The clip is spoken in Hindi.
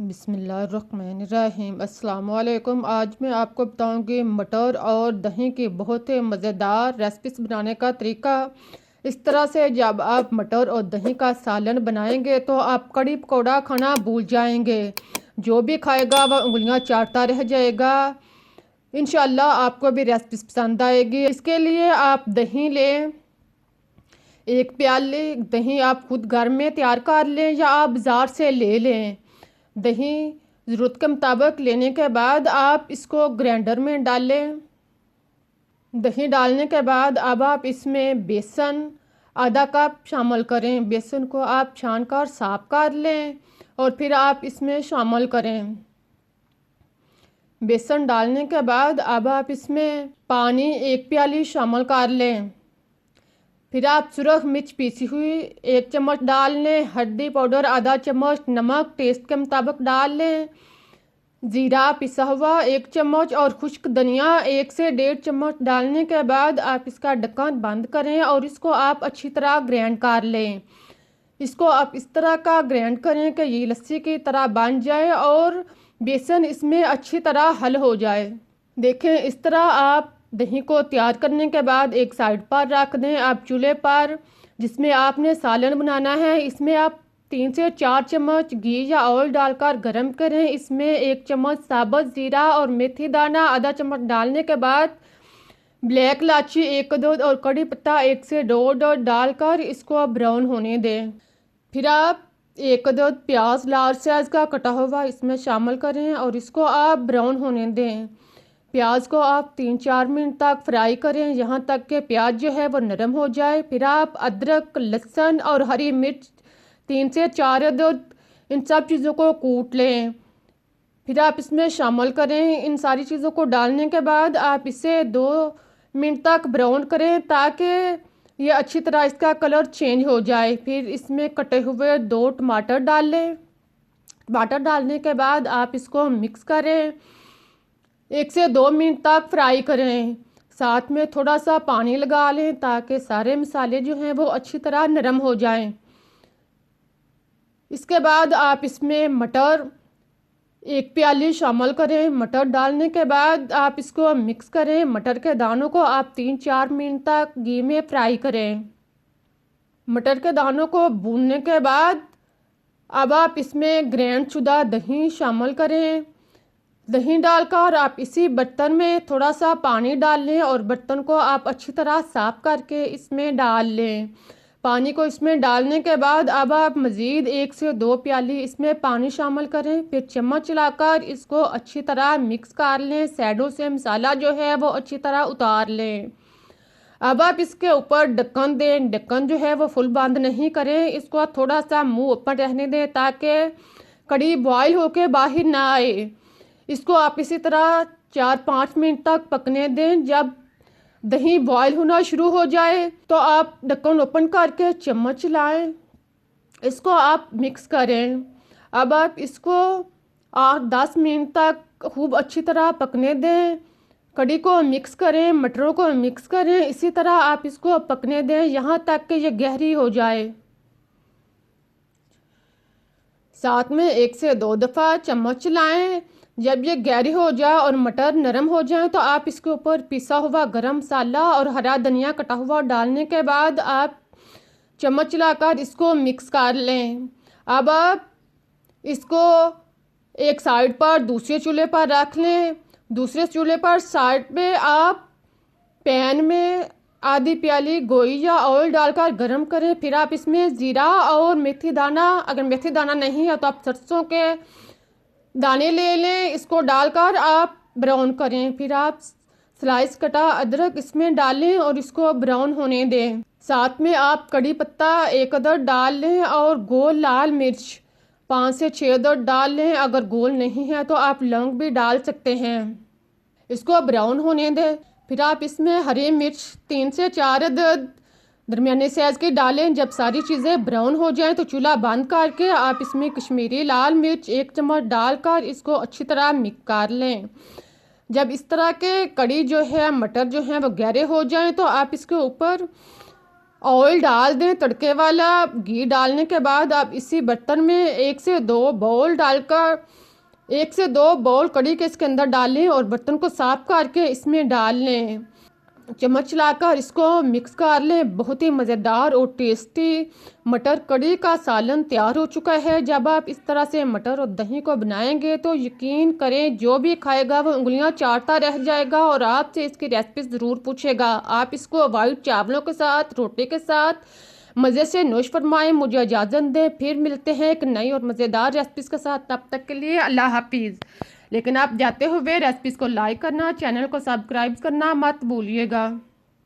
बिस्मिल्लाहिर्रहमानिर्रहीम। अस्सलाम वालेकुम। आज मैं आपको बताऊंगी मटर और दही की बहुत ही मज़ेदार रेसिपीज बनाने का तरीका। इस तरह से जब आप मटर और दही का सालन बनाएंगे तो आप कड़ी पकौड़ा खाना भूल जाएंगे। जो भी खाएगा वह उंगलियां चाटता रह जाएगा। इंशाल्लाह आपको भी रेसिपी पसंद आएगी। इसके लिए आप दही लें, एक प्याली दही आप खुद घर में तैयार कर लें या आप बाज़ार से ले लें। दही ज़रूरत के मुताबिक लेने के बाद आप इसको ग्राइंडर में डालें। दही डालने के बाद अब आप इसमें बेसन आधा कप शामिल करें। बेसन को आप छान कर साफ कर लें और फिर आप इसमें शामिल करें। बेसन डालने के बाद अब आप इसमें पानी एक प्याली शामिल कर लें। फिर आप सुरख मिर्च पीसी हुई एक चम्मच डाल लें। हल्दी पाउडर आधा चम्मच, नमक टेस्ट के मुताबिक डाल लें। ज़ीरा पिसा हुआ एक चम्मच और खुश्क धनिया 1 से 1.5 चम्मच डालने के बाद आप इसका ढक्कन बंद करें और इसको आप अच्छी तरह ग्राइंड कर लें। इसको आप इस तरह का ग्राइंड करें कि ये लस्सी की तरह बन जाए और बेसन इसमें अच्छी तरह हल हो जाए। देखें, इस तरह आप दही को तैयार करने के बाद एक साइड पर रख दें। आप चूल्हे पर जिसमें आपने सालन बनाना है इसमें आप 3 से 4 चम्मच घी या ऑयल डालकर गरम करें। इसमें 1 चम्मच साबुत ज़ीरा और मेथी दाना आधा चम्मच डालने के बाद ब्लैक इलायची 1 अदद और कड़ी पत्ता 1 से 2 अदद डालकर इसको ब्राउन होने दें। फिर आप 1 अदद प्याज लार्ज साइज़ का कटा हुआ इसमें शामिल करें और इसको आप ब्राउन होने दें। प्याज को आप 3-4 मिनट तक फ्राई करें, यहाँ तक कि प्याज जो है वो नरम हो जाए। फिर आप अदरक, लहसुन और हरी मिर्च 3 से 4 अदद इन सब चीज़ों को कूट लें। फिर आप इसमें शामिल करें। इन सारी चीज़ों को डालने के बाद आप इसे 2 मिनट तक ब्राउन करें ताकि ये अच्छी तरह इसका कलर चेंज हो जाए। फिर इसमें कटे हुए 2 टमाटर डाल लें। टमाटर डालने के बाद आप इसको मिक्स करें, 1 से 2 मिनट तक फ्राई करें। साथ में थोड़ा सा पानी लगा लें ताकि सारे मसाले जो हैं वो अच्छी तरह नरम हो जाएं। इसके बाद आप इसमें मटर 1 प्याली शामिल करें। मटर डालने के बाद आप इसको मिक्स करें। मटर के दानों को आप 3-4 मिनट तक घी में फ्राई करें। मटर के दानों को भूनने के बाद अब आप इसमें ग्राइंड शुदा दही शामिल करें। दही डालकर आप इसी बर्तन में थोड़ा सा पानी डाल लें और बर्तन को आप अच्छी तरह साफ करके इसमें डाल लें। पानी को इसमें डालने के बाद अब आप मज़ीद 1 से 2 प्याली इसमें पानी शामिल करें। फिर चम्मच चलाकर इसको अच्छी तरह मिक्स कर लें। साइडों से मसाला जो है वो अच्छी तरह उतार लें। अब आप इसके ऊपर ढक्कन दें। ढक्कन जो है वो फुल बंद नहीं करें, इसको थोड़ा सा मुंह ओपन रहने दें ताकि कड़ी बॉयल होके बाहर ना आए। इसको आप इसी तरह 4-5 मिनट तक पकने दें। जब दही बॉयल होना शुरू हो जाए तो आप ढक्कन ओपन करके चम्मच चलाएं। इसको आप मिक्स करें। अब आप इसको 8-10 मिनट तक खूब अच्छी तरह पकने दें। कड़ी को मिक्स करें, मटरों को मिक्स करें। इसी तरह आप इसको पकने दें यहाँ तक कि ये गहरी हो जाए। साथ में 1 से 2 दफ़ा चम्मच चलाएं। जब ये गहरी हो जाए और मटर नरम हो जाए तो आप इसके ऊपर पिसा हुआ गरम मसाला और हरा धनिया कटा हुआ डालने के बाद आप चम्मच चलाकर इसको मिक्स कर लें। अब आप इसको एक साइड पर दूसरे चूल्हे पर रख लें। दूसरे चूल्हे पर साइड पे आप पैन में आधी प्याली गोई या ऑयल डालकर गरम करें। फिर आप इसमें ज़ीरा और मेथी दाना, अगर मेथी दाना नहीं है तो आप सरसों के दाने ले लें, इसको डालकर आप ब्राउन करें। फिर आप स्लाइस कटा अदरक इसमें डालें और इसको ब्राउन होने दें। साथ में आप कड़ी पत्ता 1 अदद डाल लें और गोल लाल मिर्च 5 से 6 अदद डाल लें। अगर गोल नहीं है तो आप लौंग भी डाल सकते हैं। इसको ब्राउन होने दें। फिर आप इसमें हरी मिर्च 3 से 4 अदद दरमियाने साइज़ की डालें। जब सारी चीज़ें ब्राउन हो जाएं तो चूल्हा बंद करके आप इसमें कश्मीरी लाल मिर्च 1 चम्मच डालकर इसको अच्छी तरह मिक्स कर लें। जब इस तरह के कड़ी जो है मटर जो है वो गहरे हो जाएं तो आप इसके ऊपर ऑयल डाल दें तड़के वाला। घी डालने के बाद आप इसी बर्तन में 1 से 2 बाउल कड़ी के इसके अंदर डालें और बर्तन को साफ करके इसमें डाल लें। चम्मच लाकर इसको मिक्स कर लें। बहुत ही मज़ेदार और टेस्टी मटर कड़ी का सालन तैयार हो चुका है। जब आप इस तरह से मटर और दही को बनाएंगे तो यकीन करें जो भी खाएगा वो उंगलियां चाटता रह जाएगा और आपसे इसकी रेसिपी ज़रूर पूछेगा। आप इसको वाइट चावलों के साथ, रोटी के साथ मज़े से नोश फरमाएं। मुझे इजाज़त दें, फिर मिलते हैं एक नई और मज़ेदार रेसिपीज़ के साथ। तब तक के लिए अल्लाह हाफिज़। लेकिन आप जाते हुए रेसिपीज़ को लाइक करना, चैनल को सब्सक्राइब करना मत भूलिएगा।